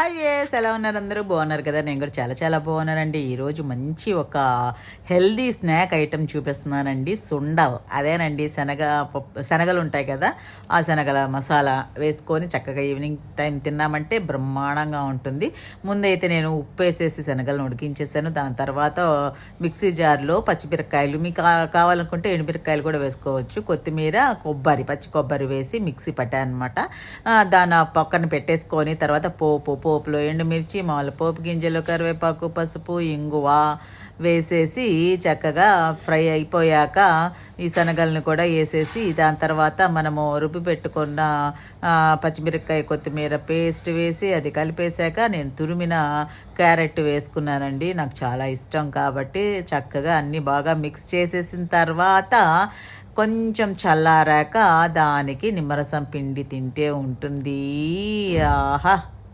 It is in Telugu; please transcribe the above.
హాయ్ వేస్ ఎలా ఉన్నారు? అందరూ బాగున్నారు కదా? నేను కూడా చాలా చాలా బాగున్నానండి. ఈరోజు మంచి ఒక హెల్దీ స్నాక్ ఐటెం చూపిస్తున్నానండి. సుండల్ అదేనండి, శనగలు ఉంటాయి కదా, ఆ శనగల మసాలా వేసుకొని చక్కగా ఈవినింగ్ టైం తిన్నామంటే బ్రహ్మాండంగా ఉంటుంది. ముందైతే నేను ఉప్పు వేసేసి శనగలను ఉడికించేసాను. దాని తర్వాత మిక్సీ జార్లో పచ్చిమిరపకాయలు, మీకు కావాలనుకుంటే ఎండుమిరపకాయలు కూడా వేసుకోవచ్చు, కొత్తిమీర, పచ్చి కొబ్బరి వేసి మిక్సీ పట్టాను అనమాట. దాన్ని పక్కన పెట్టేసుకొని తర్వాత పోపులో ఎండుమిర్చి, మామూలు పోపు గింజలు, కరివేపాకు, పసుపు, ఇంగువ వేసేసి చక్కగా ఫ్రై అయిపోయాక ఈ శనగలను కూడా వేసేసి దాని తర్వాత మనము రుబ్బి పెట్టుకున్న పచ్చిమిరపకాయ, కొత్తిమీర పేస్ట్ వేసి అది కలిపేశాక నేను తురిమిన క్యారెట్ వేసుకున్నానండి. నాకు చాలా ఇష్టం కాబట్టి చక్కగా అన్నీ బాగా మిక్స్ చేసేసిన తర్వాత కొంచెం చల్లారాక దానికి నిమ్మరసం పిండి తింటే ఉంటుంది. ఆహా,